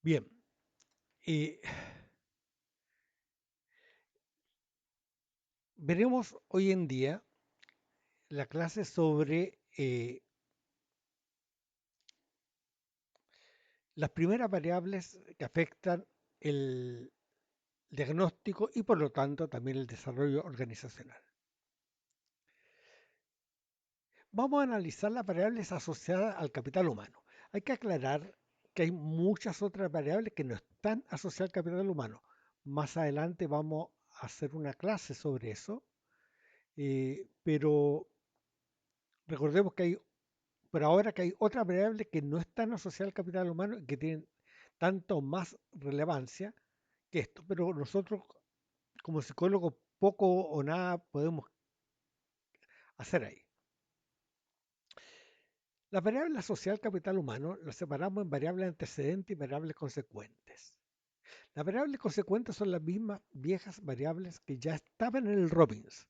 Bien, eh, veremos hoy en día la clase sobre las primeras variables que afectan el diagnóstico y por lo tanto también el desarrollo organizacional. Vamos a analizar las variables asociadas al capital humano. Hay que aclarar que hay muchas otras variables que no están asociadas al capital humano. Más adelante vamos a hacer una clase sobre eso, pero recordemos que hay por ahora que hay otras variables que no están asociadas al capital humano y que tienen tanto más relevancia que esto. Pero nosotros, como psicólogos, poco o nada podemos hacer ahí. Las variables asociadas al capital humano las separamos en variables antecedentes y variables consecuentes. Las variables consecuentes son las mismas viejas variables que ya estaban en el Robbins.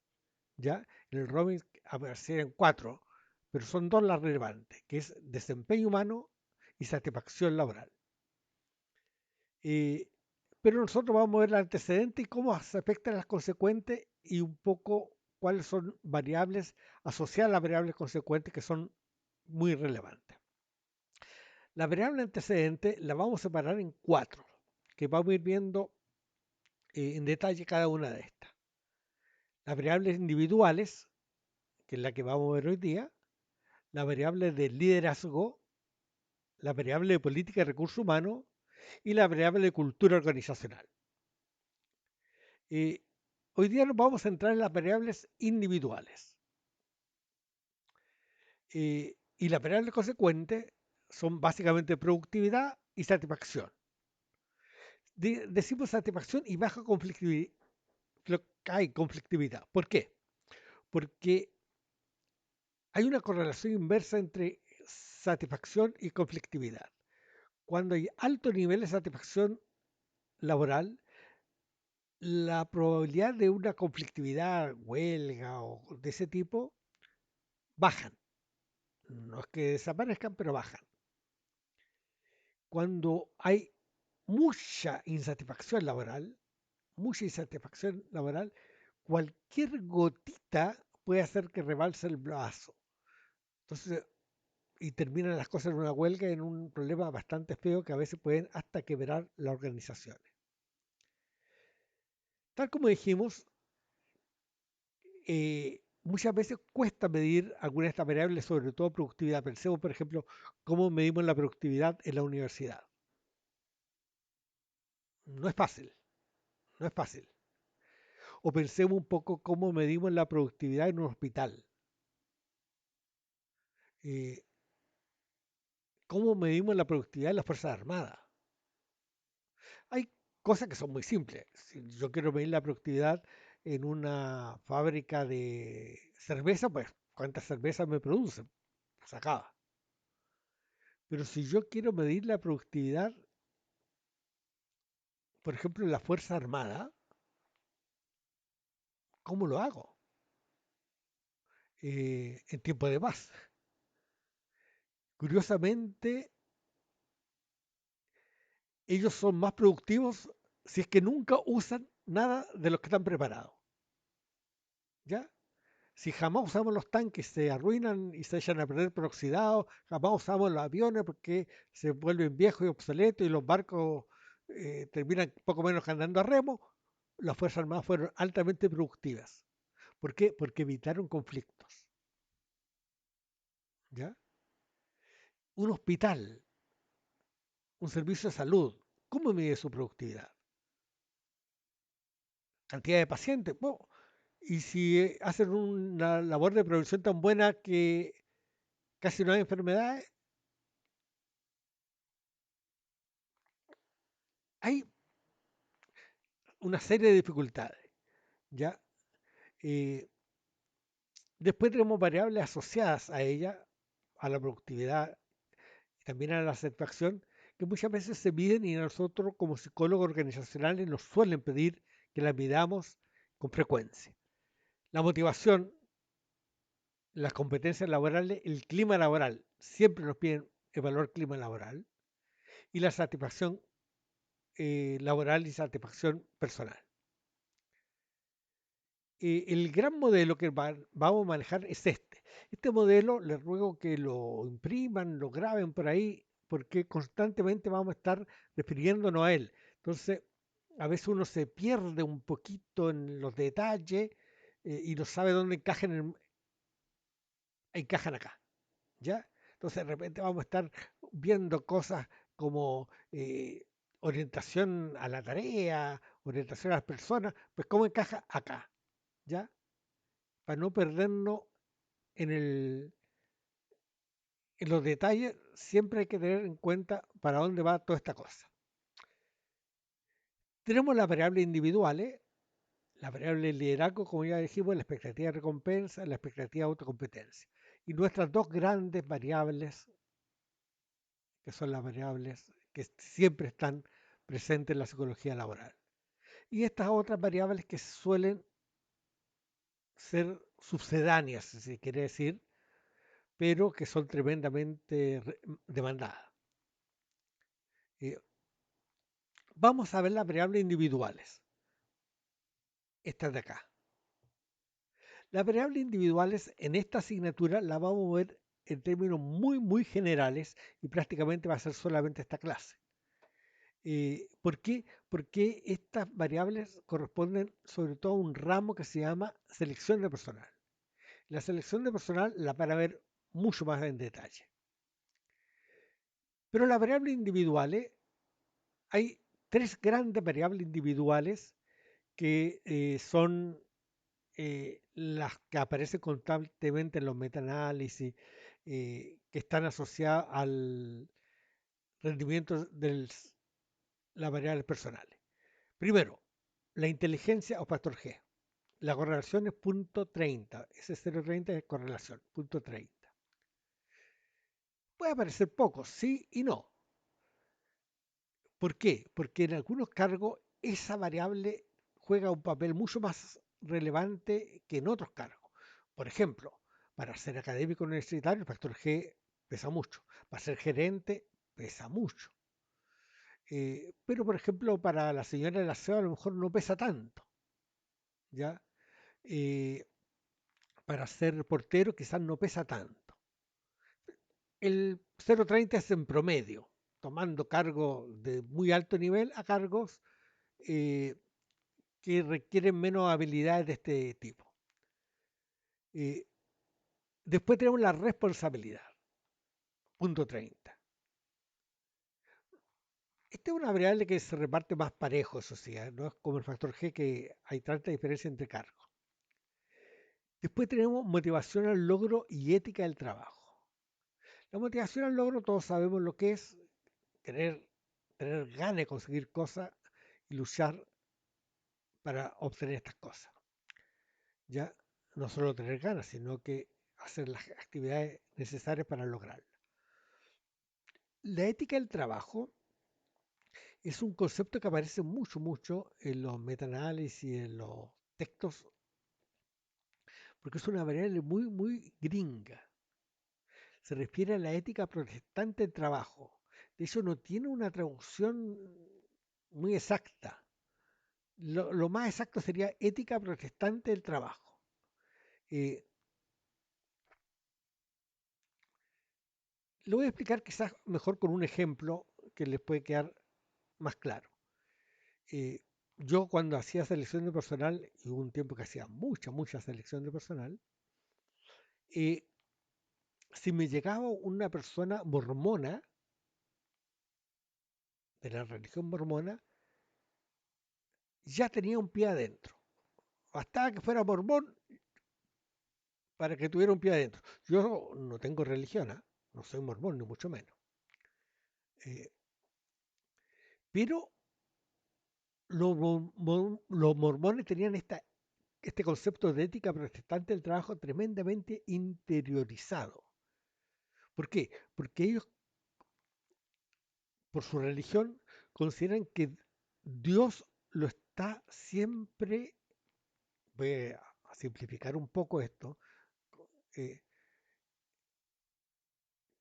Ya en el Robbins aparecieron cuatro, pero son dos las relevantes, que es desempeño humano y satisfacción laboral. Eh, pero nosotros vamos a ver el antecedente y cómo se afectan las consecuentes y un poco cuáles son variables asociadas a las variables consecuentes que son muy relevantes. La variable antecedente la vamos a separar en cuatro, que vamos a ir viendo en detalle cada una de estas. Las variables individuales, que es la que vamos a ver hoy día, la variable de liderazgo, la variable de política y recursos humanos y la variable de cultura organizacional. Eh, Hoy día nos vamos a centrar en las variables individuales. Y las variables consecuentes son básicamente productividad y satisfacción. Decimos satisfacción y baja conflictividad. Hay conflictividad. ¿Por qué? Porque hay una correlación inversa entre satisfacción y conflictividad. Cuando hay alto nivel de satisfacción laboral, la probabilidad de una conflictividad, huelga o de ese tipo bajan. No es que desaparezcan, pero bajan. Cuando hay mucha insatisfacción laboral, cualquier gotita puede hacer que rebalse el vaso. Entonces, y terminan las cosas en una huelga, en un problema bastante feo que a veces pueden hasta quebrar las organizaciones. Tal como dijimos, muchas veces cuesta medir algunas de estas variables, sobre todo productividad. Pensemos, por ejemplo, cómo medimos la productividad en la universidad. No es fácil, no es fácil. O pensemos un poco cómo medimos la productividad en un hospital. Eh, ¿Cómo medimos la productividad en las Fuerzas Armadas? Hay cosas que son muy simples. Si yo quiero medir la productividad en una fábrica de cerveza, pues cuántas cervezas me producen, se acaba. Pero si yo quiero medir la productividad, por ejemplo, en la Fuerza Armada, ¿cómo lo hago? En tiempo de paz. Curiosamente, ellos son más productivos si es que nunca usan nada de lo que están preparados. ¿Ya? Si jamás usamos los tanques, se arruinan y se echan a perder por oxidados, jamás usamos los aviones porque se vuelven viejos y obsoletos y los barcos terminan poco menos que andando a remo, las Fuerzas Armadas fueron altamente productivas. ¿Por qué? Porque evitaron conflictos. ¿Ya? Un hospital, un servicio de salud, ¿cómo mide su productividad? Cantidad de pacientes. Bueno, y si hacen una labor de prevención tan buena que casi no hay enfermedades, hay una serie de dificultades. ¿Ya? Eh, Después tenemos variables asociadas a ella, a la productividad y también a la satisfacción, que muchas veces se miden y nosotros como psicólogos organizacionales nos suelen pedir que las midamos con frecuencia. La motivación, las competencias laborales, el clima laboral, siempre nos piden evaluar clima laboral y la satisfacción laboral y satisfacción personal. El gran modelo que vamos a manejar es este. Este modelo les ruego que lo impriman, lo graben por ahí, porque constantemente vamos a estar refiriéndonos a él. Entonces, a veces uno se pierde un poquito en los detalles y no sabe dónde encajan acá, ¿ya? Entonces, de repente vamos a estar viendo cosas como orientación a la tarea, orientación a las personas, pues cómo encaja acá, ¿ya? Para no perdernos en en los detalles, siempre hay que tener en cuenta para dónde va toda esta cosa. Tenemos las variables individuales, la variable liderazgo, como ya dijimos, la expectativa de recompensa, la expectativa de autocompetencia. Y nuestras dos grandes variables, que son las variables que siempre están presentes en la psicología laboral. Y estas otras variables que suelen ser subsedáneas, si se quiere decir, pero que son tremendamente demandadas. Eh, Vamos a ver las variables individuales, estas de acá. Las variables individuales en esta asignatura las vamos a ver en términos muy generales y prácticamente va a ser solamente esta clase. ¿Por qué? Porque estas variables corresponden sobre todo a un ramo que se llama selección de personal. La selección de personal la van a ver mucho más en detalle. Pero las variables individuales, hay tres grandes variables individuales que son las que aparecen constantemente en los metaanálisis, que están asociadas al rendimiento de las variables personales. Primero, la inteligencia o factor G. La correlación es punto 30. Ese 0,30 es correlación, punto 30. Puede aparecer poco, sí y no. ¿Por qué? Porque en algunos cargos esa variable juega un papel mucho más relevante que en otros cargos. Por ejemplo, para ser académico universitario el factor G pesa mucho. Para ser gerente pesa mucho. Pero, por ejemplo, para la señora del aseo a lo mejor no pesa tanto. ¿Ya? Eh, para ser portero quizás no pesa tanto. El 0,30 es en promedio, tomando cargos de muy alto nivel a cargos eh, que requieren menos habilidades de este tipo. Eh, Después tenemos la responsabilidad, punto 30. Esta es una variable que se reparte más parejo, eso sí, no es como el factor G que hay tanta diferencia entre cargos. Después tenemos motivación al logro y ética del trabajo. La motivación al logro todos sabemos lo que es tener, tener ganas de conseguir cosas y luchar para obtener estas cosas. Ya no solo tener ganas, sino que hacer las actividades necesarias para lograrlo. La ética del trabajo es un concepto que aparece mucho en los metaanálisis y en los textos, porque es una variable muy gringa. Se refiere a la ética protestante del trabajo. De hecho, no tiene una traducción muy exacta. Lo más exacto sería ética protestante del trabajo. Eh, lo voy a explicar quizás mejor con un ejemplo que les puede quedar más claro. Eh, yo cuando hacía selección de personal, y hubo un tiempo que hacía mucha selección de personal, eh, si me llegaba una persona mormona, de la religión mormona, ya tenía un pie adentro. Bastaba que fuera mormón para que tuviera un pie adentro. Yo no tengo religión, ¿eh? No soy mormón, ni mucho menos. Eh, pero los mormones tenían este concepto de ética protestante del trabajo tremendamente interiorizado. ¿Por qué? Porque ellos, por su religión, consideran que Dios lo está siempre, voy a simplificar un poco esto, eh,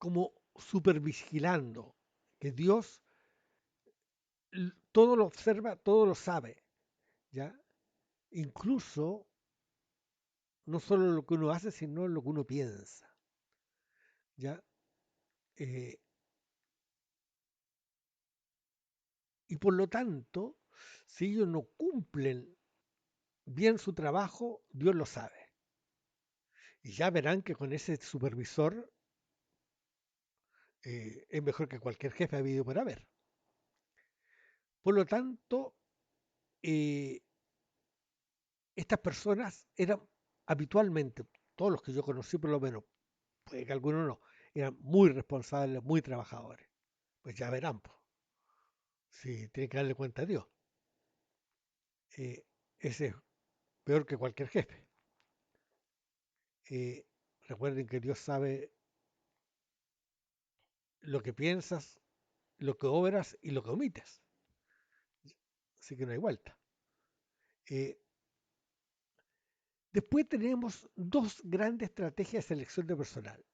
como supervigilando, que Dios todo lo observa, todo lo sabe, ¿ya? Incluso no solo lo que uno hace, sino lo que uno piensa, ¿ya? Eh, y por lo tanto, si ellos no cumplen bien su trabajo, Dios lo sabe. Y ya verán que con ese supervisor es mejor que cualquier jefe habido por haber. Por lo tanto, eh, estas personas eran habitualmente, todos los que yo conocí por lo menos, puede que algunos no, eran muy responsables, muy trabajadores. Pues ya verán, pues, si tienen que darle cuenta a Dios. Ese es peor que cualquier jefe. Eh, Recuerden que Dios sabe lo que piensas, lo que obras y lo que omites. Así que no hay vuelta. Eh, Después tenemos dos grandes estrategias de selección de personal.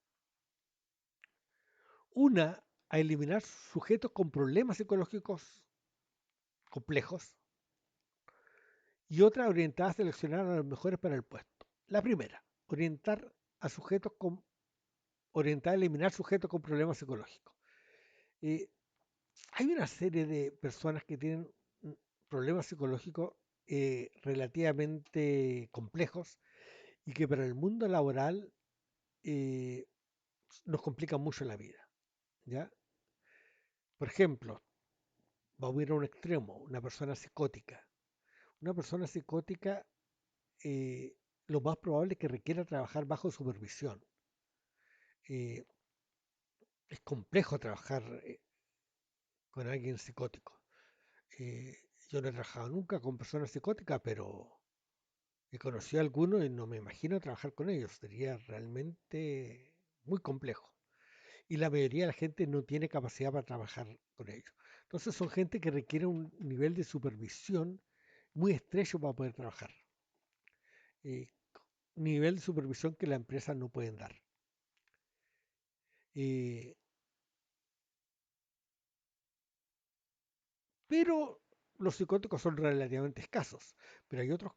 Una, a eliminar sujetos con problemas psicológicos complejos y otra orientada a seleccionar a los mejores para el puesto. La primera, orientar a sujetos con orientada a eliminar sujetos con problemas psicológicos. Eh, Hay una serie de personas que tienen problemas psicológicos relativamente complejos y que para el mundo laboral eh, nos complican mucho la vida, ¿ya? Por ejemplo, vamos a ir a un extremo, una persona psicótica. Una persona psicótica lo más probable es que requiera trabajar bajo supervisión. Eh, es complejo trabajar con alguien psicótico. Yo no he trabajado nunca con personas psicóticas, pero he conocido a algunos y no me imagino trabajar con ellos. Sería realmente muy complejo. Y la mayoría de la gente no tiene capacidad para trabajar con ellos. Entonces son gente que requiere un nivel de supervisión muy estrecho para poder trabajar. Eh, Nivel de supervisión que las empresas no pueden dar. Eh, pero los psicóticos son relativamente escasos. Pero hay otros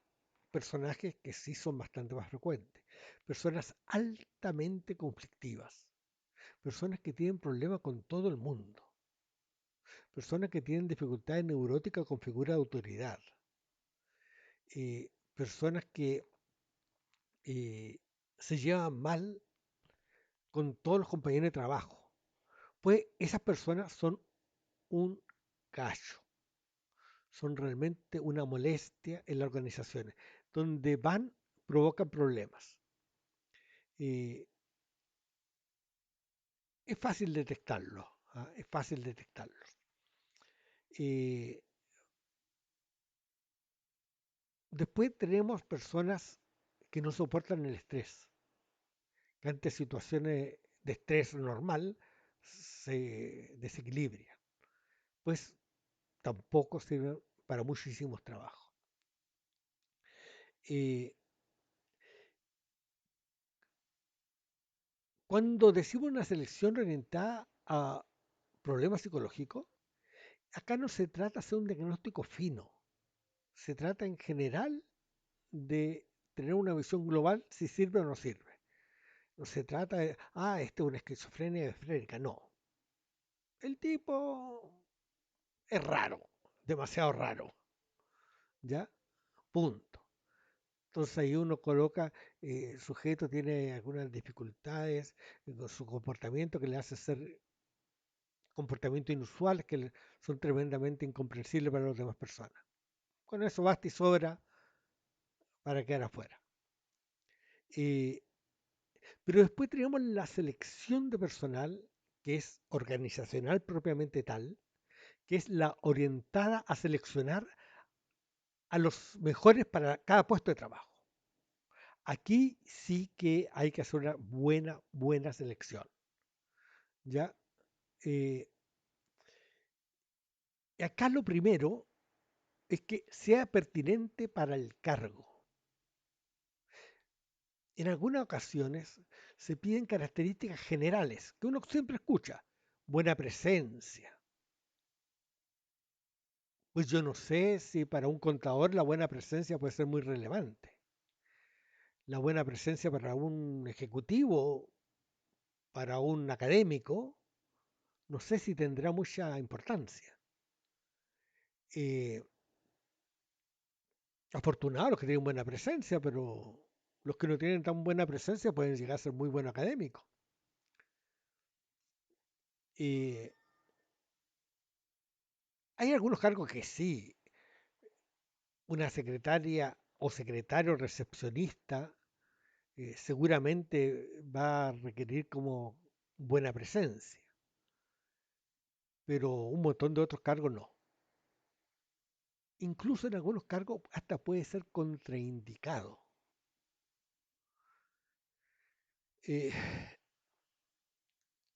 personajes que sí son bastante más frecuentes. Personas altamente conflictivas. Personas que tienen problemas con todo el mundo. Personas que tienen dificultades neuróticas con figura de autoridad. Personas que se llevan mal con todos los compañeros de trabajo. Pues esas personas son un callo, son realmente una molestia en las organizaciones. Donde van, provocan problemas. Eh, es fácil detectarlo, ¿ah? Es fácil detectarlo. Eh, Después tenemos personas que no soportan el estrés, que ante situaciones de estrés normal se desequilibran. Pues tampoco sirven para muchísimos trabajos. Eh, Cuando decimos una selección orientada a problemas psicológicos, acá no se trata de hacer un diagnóstico fino, se trata en general de tener una visión global si sirve o no sirve. No se trata de, este es una esquizofrenia esférica, no. El tipo es raro, demasiado raro, ¿ya? Punto. Entonces ahí uno coloca, el sujeto tiene algunas dificultades con su comportamiento que le hace ser comportamientos inusuales que son tremendamente incomprensibles para las demás personas. Con eso basta y sobra para quedar afuera. Eh, pero después tenemos la selección de personal, que es organizacional propiamente tal, que es la orientada a seleccionar a los mejores para cada puesto de trabajo. Aquí sí que hay que hacer una buena selección. ¿Ya? Eh, Acá lo primero es que sea pertinente para el cargo. En algunas ocasiones se piden características generales que uno siempre escucha. Buena presencia, Pues yo no sé si para un contador la buena presencia puede ser muy relevante. La buena presencia para un ejecutivo, para un académico, no sé si tendrá mucha importancia. Eh, Afortunados los que tienen buena presencia, pero los que no tienen tan buena presencia pueden llegar a ser muy buenos académicos. Eh, Hay algunos cargos que sí, una secretaria o secretario recepcionista seguramente va a requerir como buena presencia, pero un montón de otros cargos no. Incluso en algunos cargos hasta puede ser contraindicado. Eh,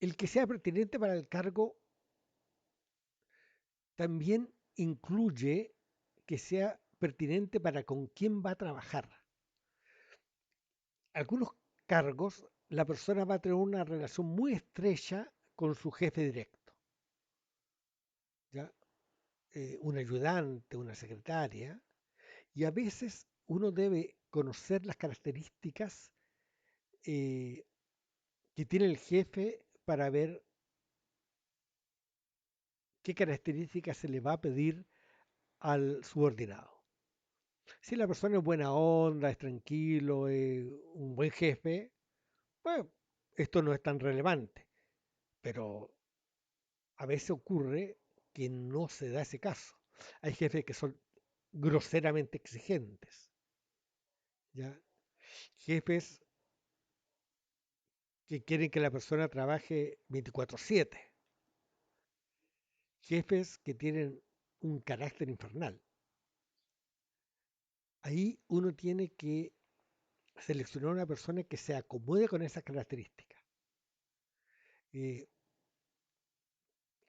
el que sea pertinente para el cargo también incluye que sea pertinente para con quién va a trabajar. Algunos cargos, la persona va a tener una relación muy estrecha con su jefe directo, ¿ya? Un ayudante, una secretaria, y a veces uno debe conocer las características eh, que tiene el jefe para ver qué características se le va a pedir al subordinado. Si la persona es buena onda, es tranquilo, es un buen jefe, pues esto no es tan relevante. Pero a veces ocurre que no se da ese caso. Hay jefes que son groseramente exigentes, ¿ya? Jefes que quieren que la persona trabaje 24/7, jefes que tienen un carácter infernal. Ahí uno tiene que seleccionar una persona que se acomode con esas características. Eh,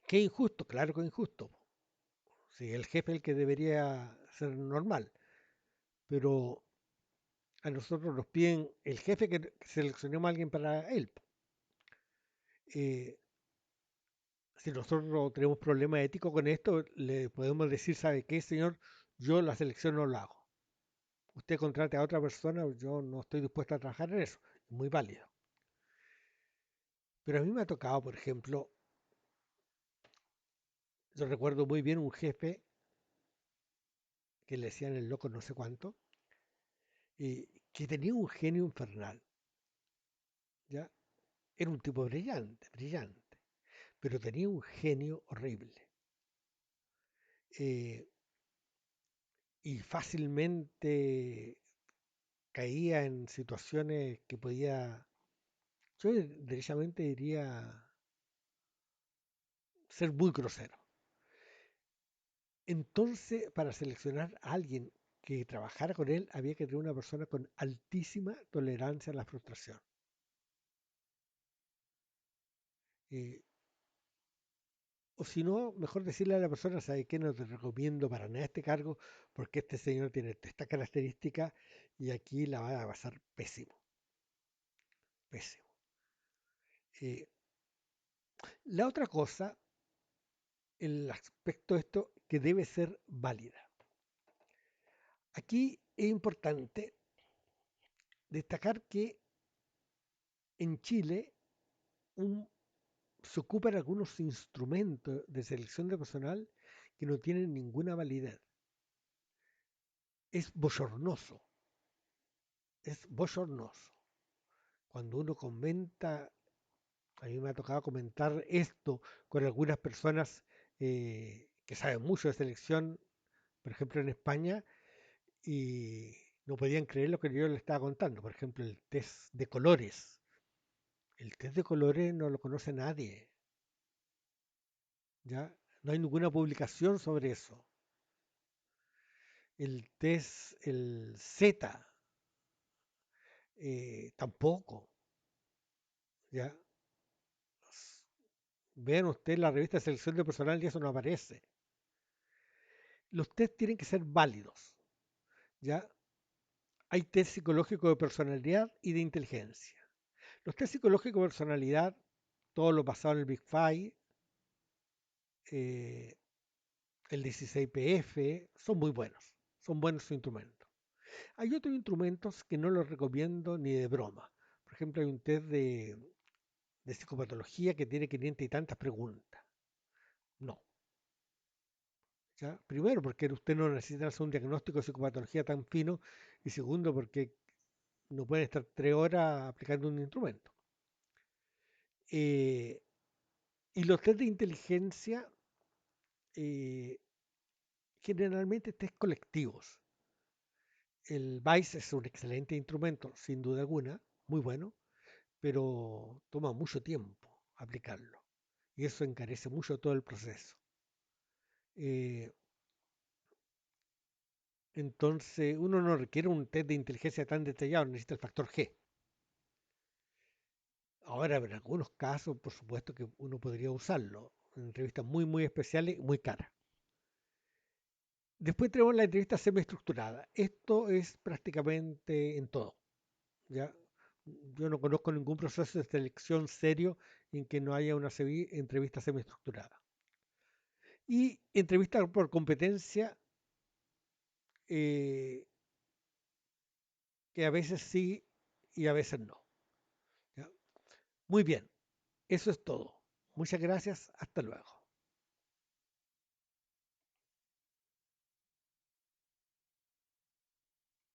¿Qué injusto? Claro que es injusto. Si el jefe es el que debería ser normal, pero a nosotros nos piden el jefe que seleccionemos a alguien para él. Eh, si nosotros tenemos problemas éticos con esto, le podemos decir, ¿sabe qué, señor? Yo la selección no la hago. Usted contrate a otra persona, yo no estoy dispuesto a trabajar en eso. Muy válido. Pero a mí me ha tocado, por ejemplo, yo recuerdo muy bien un jefe que le decían el loco no sé cuánto, que tenía un genio infernal, ¿ya? Era un tipo brillante, brillante, pero tenía un genio horrible. eh, y fácilmente caía en situaciones que podía, yo derechamente diría, ser muy grosero. Entonces, para seleccionar a alguien que trabajara con él, había que tener una persona con altísima tolerancia a la frustración. Eh, o si no, mejor decirle a la persona, ¿sabe qué? No te recomiendo para nada este cargo porque este señor tiene esta característica y aquí la va a pasar pésimo, pésimo. Eh, la otra cosa, el aspecto de esto que debe ser válida. Aquí es importante destacar que en Chile un, se ocupan algunos instrumentos de selección de personal que no tienen ninguna validez. Es bochornoso, es bochornoso. Cuando uno comenta, a mí me ha tocado comentar esto con algunas personas que saben mucho de selección, por ejemplo en España, y no podían creer lo que yo les estaba contando. Por ejemplo, el test de colores. El test de colores no lo conoce nadie, ¿ya? No hay ninguna publicación sobre eso. El test, el Z, tampoco, ¿ya? Vean ustedes la revista de selección de personal y eso no aparece. Los test tienen que ser válidos, ¿ya? Hay test psicológico de personalidad y de inteligencia. Los test psicológicos de personalidad, todo lo basado en el Big Five, eh, el 16PF, son buenos instrumentos. Hay otros instrumentos que no los recomiendo ni de broma. Por ejemplo, hay un test de psicopatología que tiene 500 y tantas preguntas. No. ¿Ya? Primero, porque usted no necesita hacer un diagnóstico de psicopatología tan fino. Y segundo, porque no pueden estar 3 horas aplicando un instrumento. Eh, y los test de inteligencia, eh, generalmente test colectivos. El VICE es un excelente instrumento, sin duda alguna, muy bueno, pero toma mucho tiempo aplicarlo. Y eso encarece mucho todo el proceso. Eh, entonces, uno no requiere un test de inteligencia tan detallado, necesita el factor G. Ahora, en algunos casos, por supuesto que uno podría usarlo, en entrevistas muy, muy especiales, muy caras. Después tenemos la entrevista semiestructurada. Esto es prácticamente en todo. ¿Ya? Yo no conozco ningún proceso de selección serio en que no haya una entrevista semiestructurada. Y entrevista por competencia, eh, que a veces sí y a veces no. ¿Ya? Muy bien, eso es todo. Muchas gracias, hasta luego.